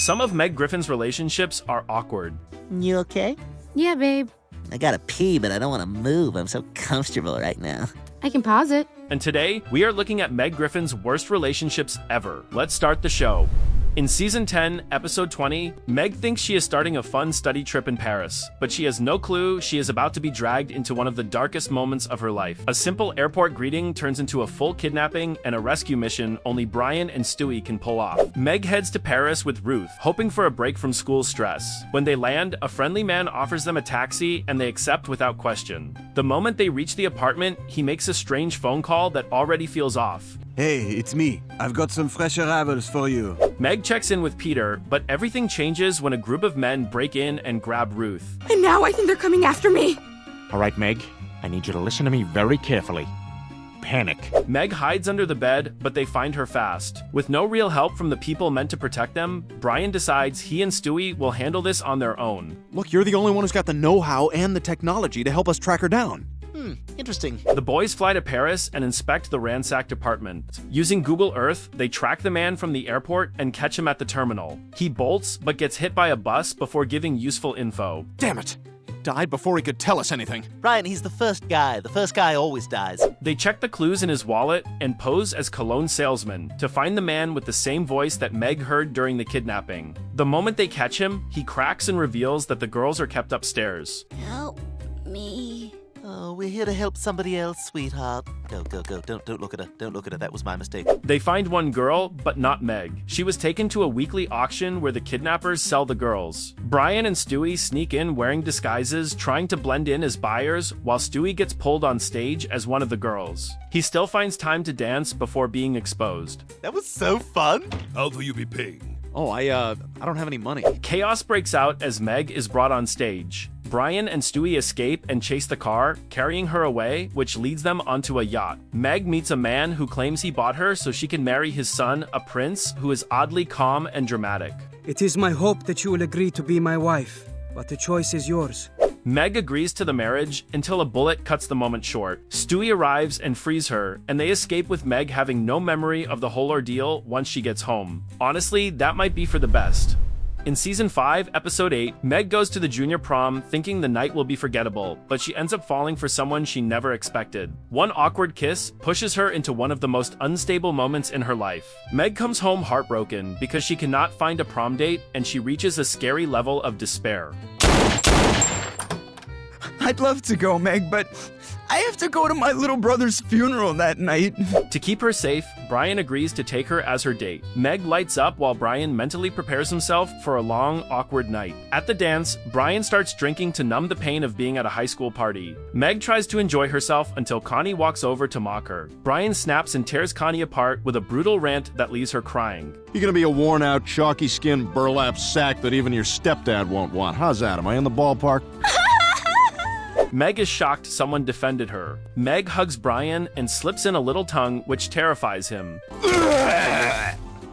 Some of Meg Griffin's relationships are awkward. You okay? Yeah, babe. I gotta pee, but I don't want to move. I'm so comfortable right now. I can pause it. And today, we are looking at Meg Griffin's worst relationships ever. Let's start the show. In Season 10, Episode 20, Meg thinks she is starting a fun study trip in Paris, but she has no clue she is about to be dragged into one of the darkest moments of her life. A simple airport greeting turns into a full kidnapping and a rescue mission only Brian and Stewie can pull off. Meg heads to Paris with Ruth, hoping for a break from school stress. When they land, a friendly man offers them a taxi and they accept without question. The moment they reach the apartment, he makes a strange phone call that already feels off. Hey, it's me. I've got some fresh arrivals for you. Meg checks in with Peter, but everything changes when a group of men break in and grab Ruth. And now I think they're coming after me. All right, Meg, I need you to listen to me very carefully. Panic. Meg hides under the bed, but they find her fast. With no real help from the people meant to protect them, Brian decides he and Stewie will handle this on their own. Look, you're the only one who's got the know-how and the technology to help us track her down. Interesting. The boys fly to Paris and inspect the ransacked apartment. Using Google Earth, they track the man from the airport and catch him at the terminal. He bolts, but gets hit by a bus before giving useful info. Damn it! He died before he could tell us anything. Brian, he's the first guy. The first guy always dies. They check the clues in his wallet and pose as cologne salesmen to find the man with the same voice that Meg heard during the kidnapping. The moment they catch him, he cracks and reveals that the girls are kept upstairs. Help me. Oh, we're here to help somebody else, sweetheart. Go, go, go. Don't look at her. Don't look at her. That was my mistake. They find one girl, but not Meg. She was taken to a weekly auction where the kidnappers sell the girls. Brian and Stewie sneak in wearing disguises, trying to blend in as buyers, while Stewie gets pulled on stage as one of the girls. He still finds time to dance before being exposed. That was so fun. How will you be paying? Oh, I don't have any money. Chaos breaks out as Meg is brought on stage. Brian and Stewie escape and chase the car, carrying her away, which leads them onto a yacht. Meg meets a man who claims he bought her so she can marry his son, a prince, who is oddly calm and dramatic. It is my hope that you will agree to be my wife, but the choice is yours. Meg agrees to the marriage until a bullet cuts the moment short. Stewie arrives and frees her, and they escape with Meg having no memory of the whole ordeal once she gets home. Honestly, that might be for the best. In Season 5, Episode 8, Meg goes to the junior prom thinking the night will be forgettable, but she ends up falling for someone she never expected. One awkward kiss pushes her into one of the most unstable moments in her life. Meg comes home heartbroken because she cannot find a prom date, and she reaches a scary level of despair. I'd love to go, Meg, but I have to go to my little brother's funeral that night. To keep her safe, Brian agrees to take her as her date. Meg lights up while Brian mentally prepares himself for a long, awkward night. At the dance, Brian starts drinking to numb the pain of being at a high school party. Meg tries to enjoy herself until Connie walks over to mock her. Brian snaps and tears Connie apart with a brutal rant that leaves her crying. You're gonna be a worn-out, chalky-skinned burlap sack that even your stepdad won't want. How's that? Am I in the ballpark? Meg is shocked someone defended her. Meg hugs Brian and slips in a little tongue, which terrifies him.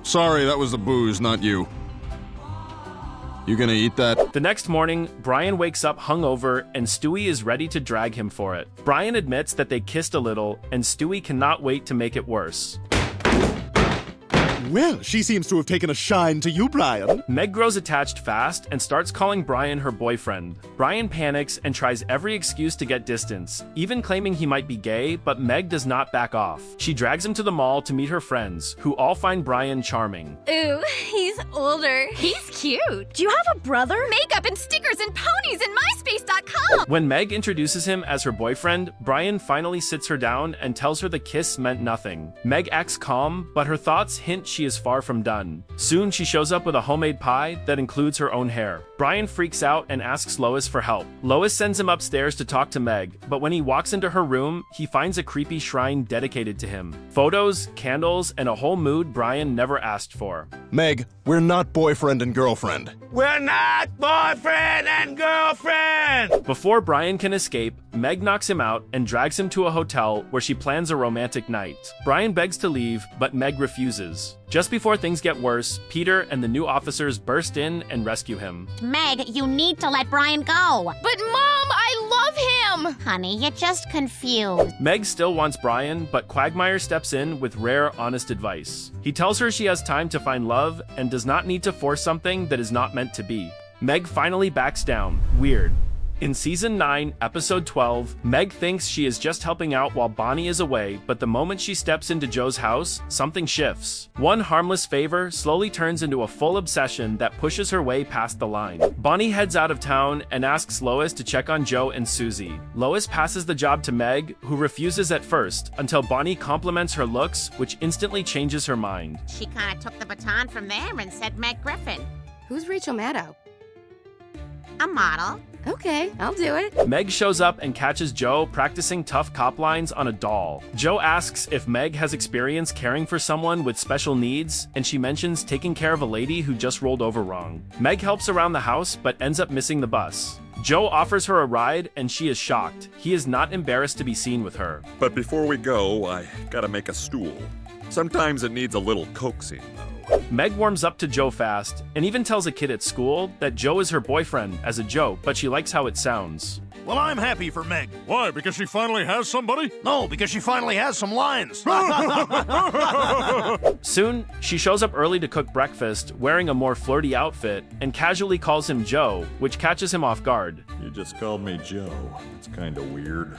Sorry, that was the booze, not you. You gonna eat that? The next morning, Brian wakes up hungover and Stewie is ready to drag him for it. Brian admits that they kissed a little and Stewie cannot wait to make it worse. Well, she seems to have taken a shine to you, Brian. Meg grows attached fast and starts calling Brian her boyfriend. Brian panics and tries every excuse to get distance, even claiming he might be gay, but Meg does not back off. She drags him to the mall to meet her friends, who all find Brian charming. Ooh, he's older. He's cute. Do you have a brother? Makeup and stickers and ponies and MySpace.com. When Meg introduces him as her boyfriend, Brian finally sits her down and tells her the kiss meant nothing. Meg acts calm, but her thoughts hint she is far from done. Soon she shows up with a homemade pie that includes her own hair. Brian freaks out and asks Lois for help. Lois sends him upstairs to talk to Meg, but when he walks into her room, he finds a creepy shrine dedicated to him. Photos, candles, and a whole mood Brian never asked for. Meg, we're not boyfriend and girlfriend. We're not boyfriend and girlfriend! Before Brian can escape, Meg knocks him out and drags him to a hotel where she plans a romantic night. Brian begs to leave, but Meg refuses. Just before things get worse, Peter and the new officers burst in and rescue him. Meg, you need to let Brian go. But Mom, I love him! Honey, you're just confused. Meg still wants Brian, but Quagmire steps in with rare, honest advice. He tells her she has time to find love and does not need to force something that is not meant to be. Meg finally backs down. Weird. In Season 9, Episode 12, Meg thinks she is just helping out while Bonnie is away, but the moment she steps into Joe's house, something shifts. One harmless favor slowly turns into a full obsession that pushes her way past the line. Bonnie heads out of town and asks Lois to check on Joe and Susie. Lois passes the job to Meg, who refuses at first, until Bonnie compliments her looks, which instantly changes her mind. She kind of took the baton from there and said Meg Griffin. Who's Rachel Maddow? A model. Okay, I'll do it. Meg shows up and catches Joe practicing tough cop lines on a doll. Joe asks if Meg has experience caring for someone with special needs, and she mentions taking care of a lady who just rolled over wrong. Meg helps around the house, but ends up missing the bus. Joe offers her a ride, and she is shocked. He is not embarrassed to be seen with her. But before we go, I gotta make a stool. Sometimes it needs a little coaxing, though. Meg warms up to Joe fast, and even tells a kid at school that Joe is her boyfriend as a joke, but she likes how it sounds. Well, I'm happy for Meg. Why? Because she finally has somebody? No, because she finally has some lines. Soon, she shows up early to cook breakfast, wearing a more flirty outfit, and casually calls him Joe, which catches him off guard. You just called me Joe. It's kinda weird.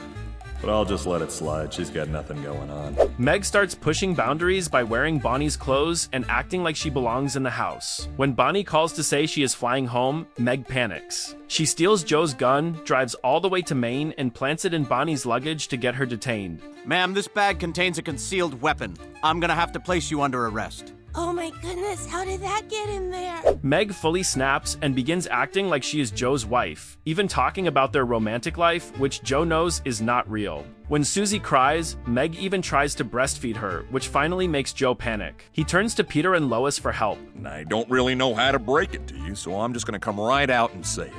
But I'll just let it slide. She's got nothing going on. Meg starts pushing boundaries by wearing Bonnie's clothes and acting like she belongs in the house. When Bonnie calls to say she is flying home, Meg panics. She steals Joe's gun, drives all the way to Maine, and plants it in Bonnie's luggage to get her detained. Ma'am, this bag contains a concealed weapon. I'm gonna have to place you under arrest. Oh my goodness, how did that get in there? Meg fully snaps and begins acting like she is Joe's wife, even talking about their romantic life, which Joe knows is not real. When Susie cries, Meg even tries to breastfeed her, which finally makes Joe panic. He turns to Peter and Lois for help. I don't really know how to break it to you, so I'm just gonna come right out and say it.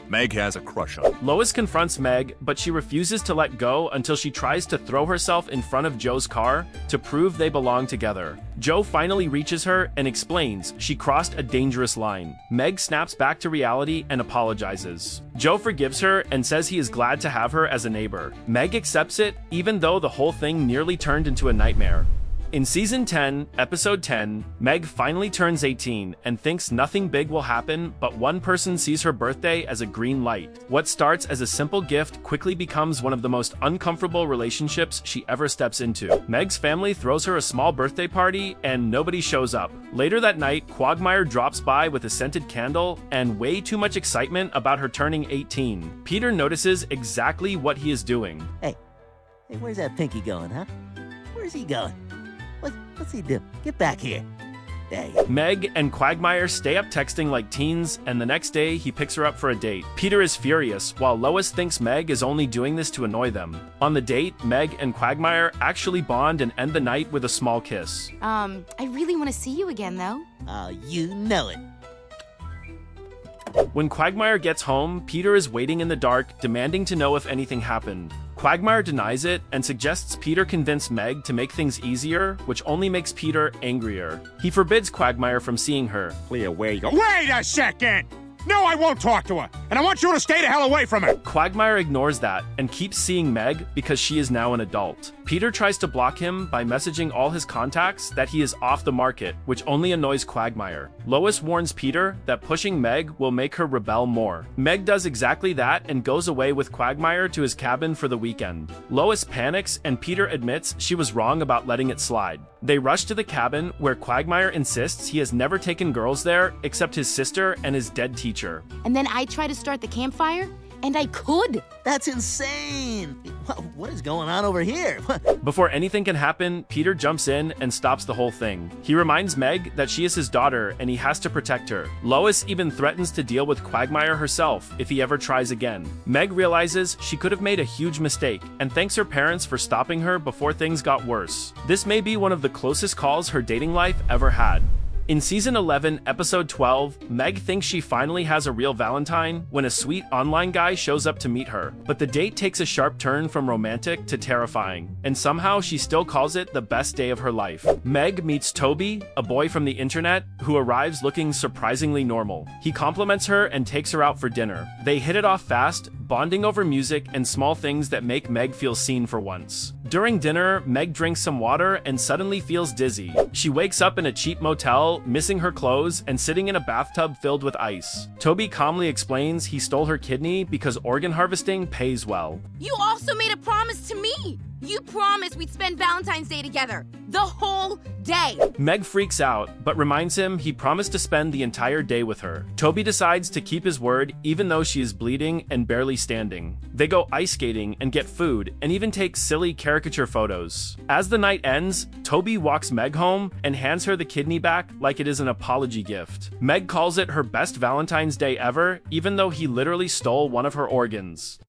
Meg has a crush on him. Lois confronts Meg, but she refuses to let go until she tries to throw herself in front of Joe's car to prove they belong together. Joe finally reaches her and explains she crossed a dangerous line. Meg snaps back to reality and apologizes. Joe forgives her and says he is glad to have her as a neighbor. Meg accepts it, even though the whole thing nearly turned into a nightmare. In Season 10, Episode 10, Meg finally turns 18 and thinks nothing big will happen, but one person sees her birthday as a green light. What starts as a simple gift quickly becomes one of the most uncomfortable relationships she ever steps into. Meg's family throws her a small birthday party, and nobody shows up. Later that night, Quagmire drops by with a scented candle and way too much excitement about her turning 18. Peter notices exactly what he is doing. Hey, where's that Pinky going, huh? Where's he going? What's he doing? Get back here. Dang. Meg and Quagmire stay up texting like teens, and the next day he picks her up for a date. Peter is furious, while Lois thinks Meg is only doing this to annoy them. On the date, Meg and Quagmire actually bond and end the night with a small kiss. I really want to see you again, though. You know it. When Quagmire gets home, Peter is waiting in the dark, demanding to know if anything happened. Quagmire denies it and suggests Peter convince Meg to make things easier, which only makes Peter angrier. He forbids Quagmire from seeing her. Clear way. Wait a second! No, I won't talk to her, and I want you to stay the hell away from her! Quagmire ignores that and keeps seeing Meg because she is now an adult. Peter tries to block him by messaging all his contacts that he is off the market, which only annoys Quagmire. Lois warns Peter that pushing Meg will make her rebel more. Meg does exactly that and goes away with Quagmire to his cabin for the weekend. Lois panics and Peter admits she was wrong about letting it slide. They rush to the cabin where Quagmire insists he has never taken girls there except his sister and his dead teacher. And then I try to start the campfire, and I could. That's insane. What is going on over here? Before anything can happen, Peter jumps in and stops the whole thing. He reminds Meg that she is his daughter and he has to protect her. Lois even threatens to deal with Quagmire herself if he ever tries again. Meg realizes she could have made a huge mistake and thanks her parents for stopping her before things got worse. This may be one of the closest calls her dating life ever had. In Season 11, Episode 12, Meg thinks she finally has a real Valentine when a sweet online guy shows up to meet her. But the date takes a sharp turn from romantic to terrifying, and somehow she still calls it the best day of her life. Meg meets Toby, a boy from the internet, who arrives looking surprisingly normal. He compliments her and takes her out for dinner. They hit it off fast, bonding over music and small things that make Meg feel seen for once. During dinner, Meg drinks some water and suddenly feels dizzy. She wakes up in a cheap motel, missing her clothes, and sitting in a bathtub filled with ice. Toby calmly explains he stole her kidney because organ harvesting pays well. You also made a promise to me! You promised we'd spend Valentine's Day together. The whole day. Meg freaks out, but reminds him he promised to spend the entire day with her. Toby decides to keep his word even though she is bleeding and barely standing. They go ice skating and get food and even take silly caricature photos. As the night ends, Toby walks Meg home and hands her the kidney back like it is an apology gift. Meg calls it her best Valentine's Day ever, even though he literally stole one of her organs.